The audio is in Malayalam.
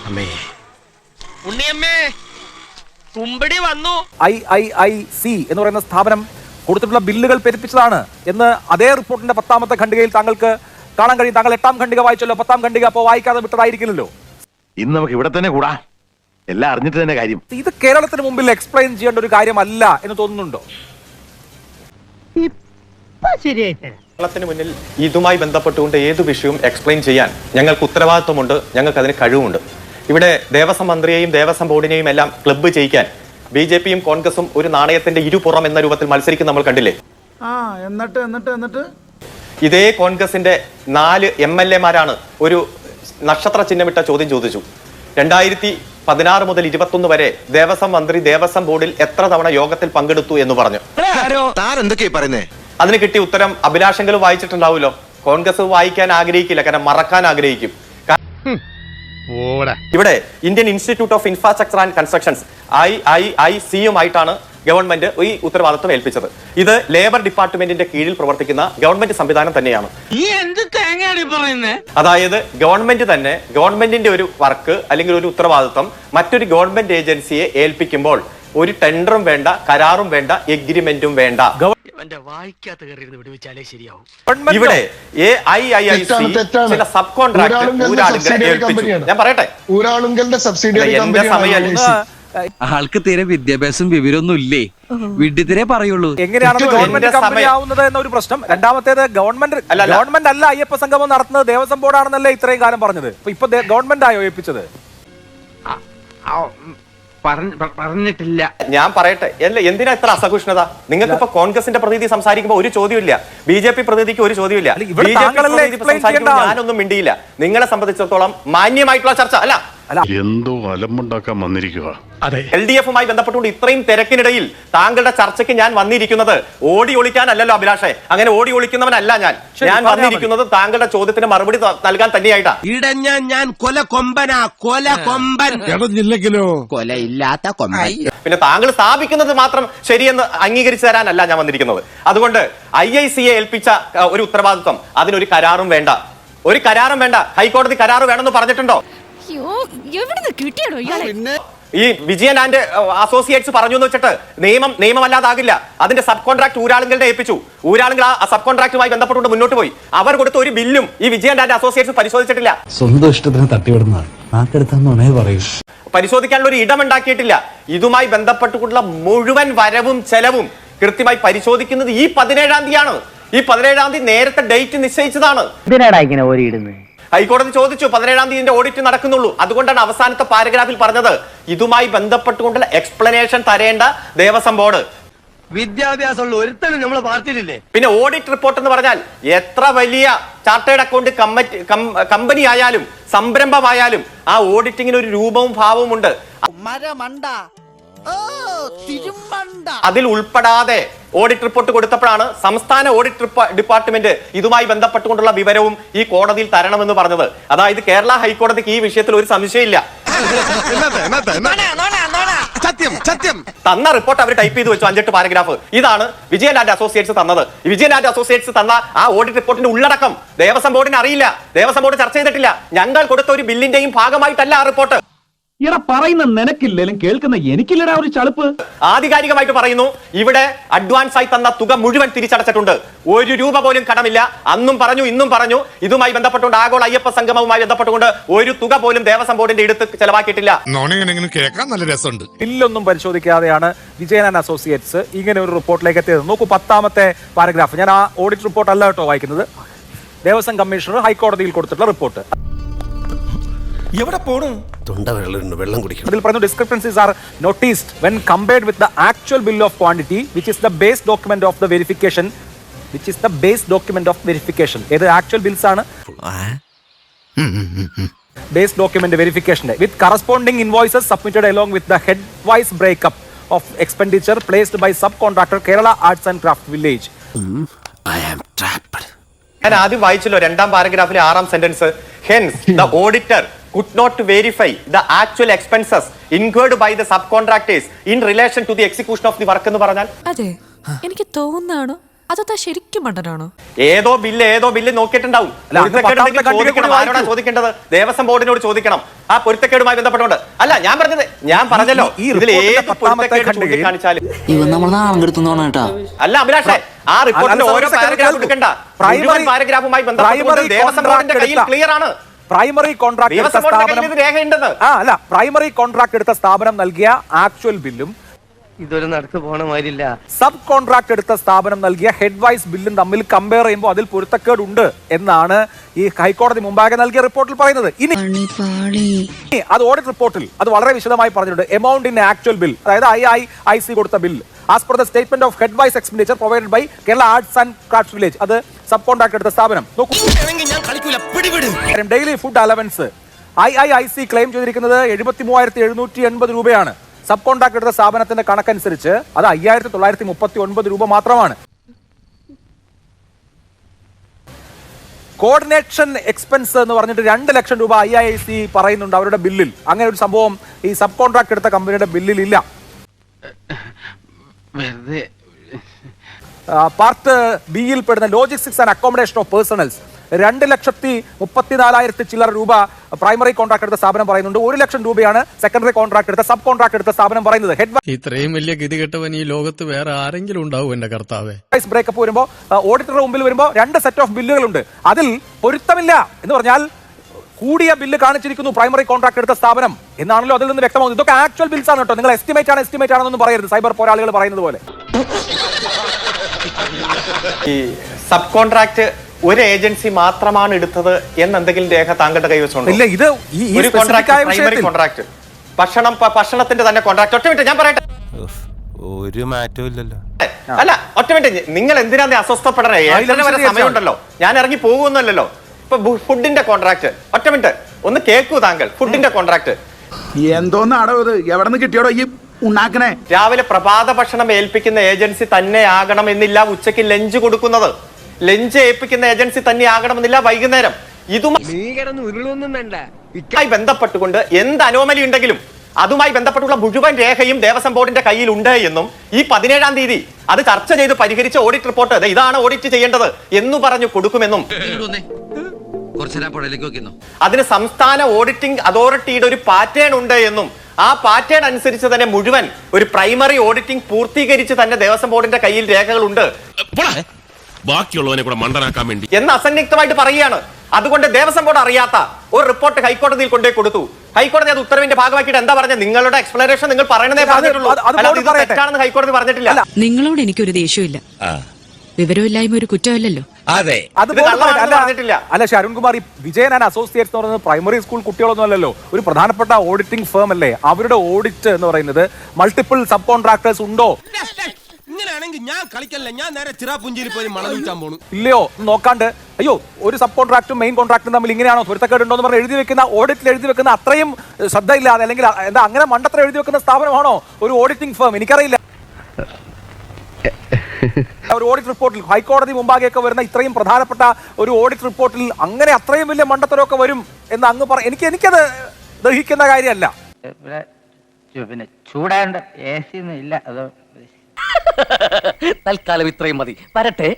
ഉണ്ണിയമ്മേ കുമ്പടി വന്നു. IIIC എന്ന് പറയുന്ന സ്ഥാപനം കൊടുത്തിട്ടുള്ള ബില്ലുകൾ പെരുപ്പിച്ചതാണ് എന്ന് അതേ റിപ്പോർട്ടിന്റെ 10ാമത്തെ ഖണ്ഡികയിൽ താങ്കൾക്ക് കാണാൻ കഴിയും. താങ്കൾ 8ാം ഖണ്ഡിക വായിച്ചല്ലോ, 10ാം ഖണ്ഡിക അപ്പോൾ വായിക്കാതെ വിട്ടതായിരിക്കില്ലല്ലോ. ഇന്ന് നമുക്ക് ഇവിടെ തന്നെ കൂടാ, എല്ലാം അറിഞ്ഞിട്ട് തന്നെ കാര്യം. ഇത് കേരളത്തിന് മുമ്പിൽ എക്സ്പ്ലെയിൻ ചെയ്യേണ്ട ഒരു കാര്യമല്ല എന്ന് തോന്നുന്നുണ്ടോ? കേരളത്തിന് മുന്നിൽ ഇതുമായി ബന്ധപ്പെട്ടുകൊണ്ട് ഏത് വിഷയവും എക്സ്പ്ലെയിൻ ചെയ്യാൻ ഞങ്ങൾക്ക് ഉത്തരവാദിത്വമുണ്ട്, ഞങ്ങൾക്ക് അതിന് കഴിവുമുണ്ട്. ഇവിടെ ദേവസ്വം മന്ത്രിയെയും ദേവസ്വം ബോർഡിനെയും എല്ലാം ക്ലബ്ബ് ചെയ്യിക്കാൻ BJPയും കോൺഗ്രസും ഒരു നാണയത്തിന്റെ ഇരുപുറം എന്ന രൂപത്തിൽ മത്സരിക്കും നമ്മൾ കണ്ടില്ലേ? എന്നിട്ട് ഇതേ കോൺഗ്രസിന്റെ 4 MLA-മാരാണ് ഒരു നക്ഷത്ര ചിഹ്നമിട്ട ചോദ്യം ചോദിച്ചു. 2016 മുതൽ 21 വരെ ദേവസ്വം മന്ത്രി ദേവസ്വം ബോർഡിൽ എത്ര തവണ യോഗത്തിൽ പങ്കെടുത്തു എന്ന് പറഞ്ഞു. അതിന് കിട്ടിയ ഉത്തരം അഭിലാഷെങ്കിലും വായിച്ചിട്ടുണ്ടാവുമല്ലോ. കോൺഗ്രസ് വായിക്കാൻ ആഗ്രഹിക്കില്ല, കാരണം മറക്കാൻ ആഗ്രഹിക്കും. ഇവിടെ Indian Institute of Infrastructure and Constructions IIIC-യുമായിട്ടാണ് ഗവൺമെന്റ് ഈ ഉത്തരവാദിത്വം ഏൽപ്പിച്ചത്. ഇത് ലേബർ ഡിപ്പാർട്ട്മെന്റിന്റെ കീഴിൽ പ്രവർത്തിക്കുന്ന ഗവൺമെന്റ് സംവിധാനം തന്നെയാണ്. അതായത് ഗവൺമെന്റ് തന്നെ ഗവൺമെന്റിന്റെ ഒരു വർക്ക് അല്ലെങ്കിൽ ഒരു ഉത്തരവാദിത്വം മറ്റൊരു ഗവൺമെന്റ് ഏജൻസിയെ ഏൽപ്പിക്കുമ്പോൾ ഒരു ടെൻഡറും വേണ്ട, കരാറും വേണ്ട, എഗ്രിമെന്റും വേണ്ട. ഇവിടെ AIIC ചില സബ് കോൺട്രാക്ട് ഏൽപ്പിച്ചു. ഞാൻ പറയട്ടെ, എന്റെ സമയം ആൾക്ക് തീരെ വിദ്യാഭ്യാസം വിവരമൊന്നും ഇല്ലേ, വിഡ്ഢിത്തിരെ പറയുള്ളൂ. എങ്ങനെയാണ് ഗവൺമെന്റ് കമ്പനി ആവുന്നത് എന്നൊരു പ്രശ്നം. രണ്ടാമത്തേത് ഗവൺമെന്റ് അല്ല അയ്യപ്പ സംഗമം നടത്തുന്നത്, ദേവസ്വം ബോർഡാണെന്നല്ലേ ഇത്രയും കാലം പറഞ്ഞത്. ഇപ്പൊ ഗവൺമെന്റ് ആയോ ഏൽപ്പിച്ചത്? പറഞ്ഞിട്ടില്ല. ഞാൻ പറയട്ടെ, എന്തിനാ ഇത്ര അസഹിഷ്ണുത? നിങ്ങൾക്ക് ഇപ്പൊ കോൺഗ്രസിന്റെ പ്രതിനിധി സംസാരിക്കുമ്പോൾ ഒരു ചോദ്യമില്ല, BJP പ്രതിനിധിക്ക് ഒരു ചോദ്യമില്ല, ഞാനൊന്നും മിണ്ടിയില്ല. നിങ്ങളെ സംബന്ധിച്ചിടത്തോളം മാന്യമായിട്ടുള്ള ചർച്ച അല്ല. എന്തോ അലമ്പുണ്ടാക്കാൻ വന്നിരിക്കുക. LDF-മായി ബന്ധപ്പെട്ടുകൊണ്ട് ഇത്രയും തിരക്കിനിടയിൽ താങ്കളുടെ ചർച്ചയ്ക്ക് ഞാൻ വന്നിരിക്കുന്നത് ഓടി ഒളിക്കാനല്ലല്ലോ അഭിലാഷേ. അങ്ങനെ ഓടി ഒളിക്കുന്നവനല്ല ഞാൻ വന്നിരിക്കുന്നത് താങ്കളുടെ ചോദ്യത്തിന് മറുപടി നൽകാൻ തന്നെയായിട്ടാ. ഞാൻ കൊലയില്ലാത്ത കൊമ്പൻ. പിന്നെ താങ്കൾ സ്ഥാപിക്കുന്നത് മാത്രം ശരിയെന്ന് അംഗീകരിച്ചു തരാനല്ല ഞാൻ വന്നിരിക്കുന്നത്. അതുകൊണ്ട് IIC-യെ ഏൽപ്പിച്ച ഒരു ഉത്തരവാദിത്വം, അതിനൊരു കരാറും വേണ്ട, ഒരു കരാറും വേണ്ട. ഹൈക്കോടതി കരാറ് വേണമെന്ന് പറഞ്ഞിട്ടുണ്ടോ? ഈ വിജയൻ ആൻഡ് അസോസിയേറ്റ്സ് പറഞ്ഞു എന്ന് വെച്ചിട്ട് നിയമമല്ലാതാകില്ല. അതിന്റെ സബ് കോൺട്രാക്ട് ഊരാളുകളുടെ ഏൽപ്പിച്ചു. ഊരാളുകൾ ആ സബ് കോൺട്രാക്ടുമായി ബന്ധപ്പെട്ടുകൊണ്ട് മുന്നോട്ട് പോയി. അവർ കൊടുത്ത ഒരു ബില്ലും ഈ വിജയൻ ആൻഡ് അസോസിയേറ്റ്സ് പരിശോധിച്ചിട്ടില്ല. സ്വന്തം ഇഷ്ടത്തിന് തട്ടിവിടുന്നതാണ് പറയൂ. പരിശോധിക്കാനുള്ള ഒരു ഇടം ഉണ്ടാക്കിയിട്ടില്ല. ഇതുമായി ബന്ധപ്പെട്ടുകൊണ്ടുള്ള മുഴുവൻ വരവും ചെലവും കൃത്യമായി പരിശോധിക്കുന്നത് ഈ 17-ാം തീയതിയാണ്. ഈ 17-ാം തീയതി നേരത്തെ ഡേറ്റ് നിശ്ചയിച്ചതാണ്. ഹൈക്കോടതി ചോദിച്ചു, 17-ാം തീയതി ഓഡിറ്റ് നടക്കുന്നുള്ളൂ. അതുകൊണ്ടാണ് അവസാനത്തെ പാരഗ്രാഫിൽ പറഞ്ഞത് ഇതുമായി ബന്ധപ്പെട്ടുകൊണ്ടുള്ള എക്സ്പ്ലനേഷൻ തരേണ്ട ദേവസ്വം ബോർഡ്. വിദ്യാഭ്യാസമുള്ള ഒരുത്തനും നമ്മളെ പാർട്ടിയിലില്ലേ? പിന്നെ ഓഡിറ്റ് റിപ്പോർട്ട് എന്ന് പറഞ്ഞാൽ എത്ര വലിയ ചാർട്ടേഡ് അക്കൗണ്ട് കമ്പനി ആയാലും സംരംഭമായാലും ആ ഓഡിറ്റിങ്ങിന് ഒരു രൂപവും ഭാവവും ഉണ്ട്. അതിൽ ഉൾപ്പെടാതെ ഓഡിറ്റ് റിപ്പോർട്ട് കൊടുത്തപ്പോഴാണ് സംസ്ഥാന ഓഡിറ്റ് ഡിപ്പാർട്ട്മെന്റ് ഇതുമായി ബന്ധപ്പെട്ടുകൊണ്ടുള്ള വിവരവും ഈ കോടതിയിൽ തരണമെന്ന് പറഞ്ഞത്. അതായത് കേരള ഹൈക്കോടതിക്ക് ഈ വിഷയത്തിൽ ഒരു സംശയമില്ല. തന്ന റിപ്പോർട്ട് അവർ ടൈപ്പ് ചെയ്ത് വെച്ചു, 5-8 പാരഗ്രാഫ്. ഇതാണ് വിജയൻ ആൻഡ് അസോസിയേറ്റ്സ് തന്നത്. വിജയൻ ആൻഡ് അസോസിയേറ്റ്സ് തന്ന ആ ഓഡിറ്റ് റിപ്പോർട്ടിന്റെ ഉള്ളടക്കം ദേവസ്വം ബോർഡിന് അറിയില്ല, ദേവസ്വം ബോർഡ് ചർച്ച ചെയ്തിട്ടില്ല. ഞങ്ങൾ കൊടുത്ത ഒരു ബില്ലിന്റെയും ഭാഗമായിട്ടല്ല ആ റിപ്പോർട്ട്. ഇറ പറയുന്ന നിനക്കില്ലേലും കേൾക്കുന്ന എനിക്കില്ലടാ ഒരു ചളുപ്പ്. ആധികാരികമായിട്ട് പറയുന്നു, ഇവിടെ അഡ്വാൻസ് ആയി തന്ന തുക മുഴുവൻ തിരിച്ചടച്ചിട്ടുണ്ട്. 1 രൂപ പോലും കടമില്ല. അന്നും പറഞ്ഞു, ഇന്നും പറഞ്ഞു. ഇതുമായി ബന്ധപ്പെട്ടുകൊണ്ട് ആഗോള അയ്യപ്പ സംഗമവുമായി ബന്ധപ്പെട്ടുകൊണ്ട് ഒരു തുക പോലും ദേവസ്വം ബോർഡിന്റെ എടുത്ത് ചെലവാക്കിയിട്ടില്ല. കേൾക്കാൻ നല്ല രസമുണ്ട്. ബില്ലൊന്നും പരിശോധിക്കാതെയാണ് വിജയൻ ആൻഡ് അസോസിയേറ്റ്സ് ഇങ്ങനെ ഒരു റിപ്പോർട്ടിലേക്ക് എത്തിയത്. നോക്കൂ, 10ാമത്തെ പാരഗ്രാഫ്. ഞാൻ ആ ഓഡിറ്റ് റിപ്പോർട്ട് അല്ല കേട്ടോ വായിക്കുന്നത്, ദേവസ്വം കമ്മീഷണർ ഹൈക്കോടതിയിൽ കൊടുത്തിട്ടുള്ള റിപ്പോർട്ട്. എവിടെ പോണു? വെള്ളം കുടിക്കണം. അതിൽ പറഞ്ഞു, discrepancies are noticed when compared with the actual bill of quantity which is the base document of the verification. ഏത് ആക്ച്വൽ ബിൽസ് ആണ്? ബേസ് ഡോക്യുമെന്റ് വെരിഫിക്കേഷന്റെ with corresponding invoices submitted along with the head wise breakup of expenditure placed by subcontractor Kerala Arts and Craft Village. I am trapped. ഞാൻ ആദ്യം വായിച്ചല്ലോ 2ാം പാരഗ്രാഫിലെ 6ാം sentence. Hence the auditor could not verify the actual expenses incurred by the subcontractors in relation to the execution of the work എന്ന് പറഞ്ഞാൽ അതെ, എനിക്ക് തോന്നുന്നാണോ അതാ ശരിക്കും മണ്ടനാണോ? ഏതോ ബില്ല് നോക്കിയിട്ടുണ്ടാവും. പൊരുത്തക്കേടുണ്ടെങ്കിൽ ചോദിക്കണം. ആരോടാ ചോദിക്കേണ്ടത്? ദേവസ്വം ബോർഡിനോട് ചോദിക്കണം. ആ പൊരുത്തക്കേടുമായി ബന്ധപ്പെട്ടുകൊണ്ട് അല്ല ഞാൻ പറഞ്ഞല്ലോ, ഇതിൽ ഏത് പൊരുത്തക്കേട് ചൂണ്ടിക്കാണിച്ചാലും അല്ല അഭിലാഷേ, ആ റിപ്പോർട്ടിൽ ഓരോ പാരഗ്രാഫ് എടുക്കണ്ട. മുഴുവൻ പാരഗ്രാഫുമായി ബന്ധപ്പെട്ടുകൊണ്ട് ദേവസ്വം ബോർഡിന്റെ കയ്യിൽ ക്ലിയർ ആണ്. പ്രൈമറി കോൺട്രാക്ട് എടുത്ത സ്ഥാപനം പ്രൈമറി കോൺട്രാക്ട് എടുത്ത സ്ഥാപനം നൽകിയ ആക്ച്വൽ ബില്ലും ഇതൊരു നടക്ക് പോണ മാതിരില്ല. സബ് കോൺട്രാക്ട് എടുത്ത സ്ഥാപനം നൽകിയ ഹെഡ് വൈസ് ബില്ലും തമ്മിൽ കമ്പയർ ചെയ്യുമ്പോൾ അതിൽ പൊരുത്തക്കേട് ഉണ്ട് എന്നാണ് ഈ ഹൈക്കോടതി മുമ്പാകെ നൽകിയ റിപ്പോർട്ടിൽ പറയുന്നത്. ഇനി അത് ഓഡിറ്റ് റിപ്പോർട്ടിൽ അത് വളരെ വിശദമായി പറഞ്ഞിട്ടുണ്ട്. എമൗണ്ട് ഇൻ ആക്ച്വൽ ബിൽ, അതായത് IIIC കൊടുത്ത bill as per the statement of head wise expenditure provided by Kerala arts and crafts village, അത് സബ് കോൺട്രാക്ട് എടുത്ത സ്ഥാപനം. Daily food allowance IIIC claim ചെയ്തിരിക്കുന്നത് 73,780 രൂപയാണ്. സബ് കോൺട്രാക്ട് എടുത്ത സ്ഥാപനത്തിന്റെ കണക്കനുസരിച്ച് അത് 5,939 രൂപ മാത്രമാണ്. കോർഡിനേഷൻ എക്സ്പെൻസ് എന്ന് പറഞ്ഞിട്ട് 2 ലക്ഷം രൂപ IIIC പറയുന്നുണ്ട് അവരുടെ ബില്ലിൽ. അങ്ങനെ ഒരു സംഭവം ഈ സബ് കോൺട്രാക്ട് എടുത്ത കമ്പനിയുടെ ബില്ലിൽ ഇല്ല. പാർട്ട് ബിയിൽ പെടുന്ന logistics and accommodation of personnels 2,34,000 ചില്ലറ രൂപ പ്രൈമറി കോൺട്രാക്ട് എടുത്ത സ്ഥാപനം പറയുന്നുണ്ട്. 1 ലക്ഷം രൂപയാണ് സെക്കൻഡറി കോൺട്രാക്ട് എടുത്ത സബ് കോൺട്രാക്ട് എടുത്ത സ്ഥാപനം പറയുന്നത്. ഹെഡ് ഇത്രയും വലിയ ഗതികെട്ടവൻ ഈ ലോകത്ത് വേറെ ആരെങ്കിലും ഉണ്ടാവും എന്റെ കർത്താവേ. വൈസ് ബ്രേക്കപ്പ് വരുമ്പോൾ ഓഡിറ്ററുടെ മുമ്പിൽ വരുമ്പോൾ 2 സെറ്റ് ഓഫ് ബില്ലുകളുണ്ട്. അതിൽ പൊരുത്തമില്ല എന്ന് പറഞ്ഞാൽ കൂടിയ ബില്ല് കാണിച്ചിരിക്കുന്നു പ്രൈമറി കോൺട്രാക്ട് എടുത്ത സ്ഥാപനം എന്നാണല്ലോ അതിൽ നിന്ന് വ്യക്തമാകുന്നത്. ഇതൊക്കെ ആക്ച്വൽ ബിൽസ് ആണ് കേട്ടോ. നിങ്ങൾ എസ്റ്റിമേറ്റ് ആണെന്നൊന്നും പറയരുത്, സൈബർ പോരാളികൾ പറയുന്നത് പോലെ. ഈ സബ് കോൺട്രാക്ട് ഒരു ഏജൻസി മാത്രമാണ് എടുത്തത് എന്നെന്തെങ്കിലും രേഖ താങ്കളുടെ കൈവശമുണ്ടോ? ഇല്ല, ഇത് ഒരു കോൺട്രാക്ട് പ്രൈമറി കോൺട്രാക്ട് ഭക്ഷണത്തിന്റെ തന്നെ കോൺട്രാക്ട്. ഒറ്റ മിനിറ്റ് ഞാൻ പറയട്ടെ. ഒരു മാറ്റവും ഇല്ലല്ലോ. അല്ല ഒറ്റ മിനിറ്റ്, നിങ്ങൾ എന്തിനാ അസ്വസ്ഥപ്പെടണേ? 7 വരെ സമയമുണ്ടല്ലോ, ഞാൻ ഇറങ്ങി പോകുന്നല്ലോ. ഇപ്പൊ ഫുഡിന്റെ കോൺട്രാക്ട്, ഒറ്റ മിനിറ്റ് ഒന്ന് കേൾക്കൂ താങ്കൾ. ഫുഡിന്റെ കോൺട്രാക്ട് എന്തോന്നാടോ ഇത്? എവിടെ നിന്ന് കിട്ടിയോടോ ഈ ഉണ്ടാക്കണേ? രാവിലെ പ്രഭാത ഭക്ഷണം ഏൽപ്പിക്കുന്ന ഏജൻസി തന്നെ ആകണമെന്നില്ല ഉച്ചയ്ക്ക് ലഞ്ച് കൊടുക്കുന്നത്. ലഞ്ച് ഏൽപ്പിക്കുന്ന ഏജൻസി തന്നെ ആകണമെന്നില്ല വൈകുന്നേരം. ഇതുമായി ബന്ധപ്പെട്ടുകൊണ്ട് എന്ത് അനോമലി ഉണ്ടെങ്കിലും അതുമായി ബന്ധപ്പെട്ടുള്ള മുഴുവൻ രേഖയും ദേവസ്വം ബോർഡിന്റെ കയ്യിൽ ഉണ്ട് എന്നും ഈ 17-ാം തീയതി അത് ചർച്ച ചെയ്ത് പരിഹരിച്ച ഓഡിറ്റ് റിപ്പോർട്ട് ഇതാണ് ഓഡിറ്റ് ചെയ്യേണ്ടത് എന്ന് പറഞ്ഞു കൊടുക്കുമെന്നും അതിന് സംസ്ഥാന ഓഡിറ്റിംഗ് അതോറിറ്റിയുടെ ഒരു പാറ്റേൺ ഉണ്ട് എന്നും ആ പാറ്റേൺ അനുസരിച്ച് തന്നെ മുഴുവൻ ഒരു പ്രൈമറി ഓഡിറ്റിംഗ് പൂർത്തീകരിച്ച് തന്നെ ദേവസ്വം ബോർഡിന്റെ കയ്യിൽ രേഖകളുണ്ട് ബാക്കിയുള്ളവനെ കൂടെ മണ്ടനാക്കാൻ വേണ്ടി എന്ന് അസന്നിഗ്ധമായിട്ട് പറയുകയാണ്. അതുകൊണ്ട് ദേവസ്വം ബോർഡ് അറിയാത്ത ഒരു റിപ്പോർട്ട് ഹൈക്കോടതിയിൽ കൊണ്ടേ കൊടുത്തു. ഹൈക്കോടതി അത് ഉത്തരവിന്റെ ഭാഗമാക്കിയിട്ട് എന്താ പറഞ്ഞത്? നിങ്ങളുടെ എക്സ്പ്ലനേഷൻ നിങ്ങൾ പറയണതേ പറഞ്ഞിട്ടുള്ളൂ, തെറ്റാണെന്ന് ഹൈക്കോടതി പറഞ്ഞിട്ടില്ല. നിങ്ങളോട് എനിക്കൊരു ദേഷ്യമില്ല, വിവരമില്ലായ്മ ഒരു കുറ്റമല്ലല്ലോ. അല്ല അരുൺകുമാർ, ഈ വിജയൻ ആൻഡ് അസോസിയേറ്റ്സ് എന്ന് പറയുന്നത് പ്രൈമറി സ്കൂൾ കുട്ടികളൊന്നും അല്ലല്ലോ, ഒരു പ്രധാനപ്പെട്ട ഓഡിറ്റിംഗ് ഫേം അല്ലേ. അവരുടെ ഓഡിറ്റ് എന്ന് പറയുന്നത് മൾട്ടിപ്പിൾ സബ് കോൺട്രാക്ടേഴ്സ് ഉണ്ടോ ഇങ്ങനെയാണെങ്കിൽ ഞാൻ കളിക്കല്ല, ഞാൻ നേരെ ചിറാപുഞ്ചിയിൽ പോയി മണം വിൽക്കാൻ പോണു. ഇല്ലയോ നോക്കാണ്ട് അയ്യോ ഒരു സബ് കോൺട്രാക്ടും മെയിൻ കോൺട്രാക്ടും തമ്മിൽ ഇങ്ങനെയാണോ പൊരുത്തക്കേടുണ്ടോ എന്ന് പറഞ്ഞ് എഴുതി വെക്കുന്ന, ഓഡിറ്റിൽ എഴുതി വെക്കുന്ന അത്രയും ശ്രദ്ധയില്ലാതെ അല്ലെങ്കിൽ എന്താ അങ്ങനെ മണ്ടത്ര എഴുതി വെക്കുന്ന സ്ഥാപനമാണോ ഒരു ഓഡിറ്റിംഗ് ഫേം? എനിക്കറിയില്ല. ഒരു ഓഡിറ്റ് റിപ്പോർട്ടിൽ ഹൈക്കോടതി മുമ്പാകെയൊക്കെ വരുന്ന ഇത്രയും പ്രധാനപ്പെട്ട ഒരു ഓഡിറ്റ് റിപ്പോർട്ടിൽ അങ്ങനെ അത്രയും വലിയ മണ്ടത്തരമൊക്കെ വരും എന്ന് അങ്ങ് എനിക്കത് ദഹിക്കുന്ന കാര്യമല്ല. പിന്നെ ചൂടാണ്ട് AC ഒന്നും ഇല്ല, അതോ തൽക്കാലം ഇത്രയും മതി. വരട്ടെ.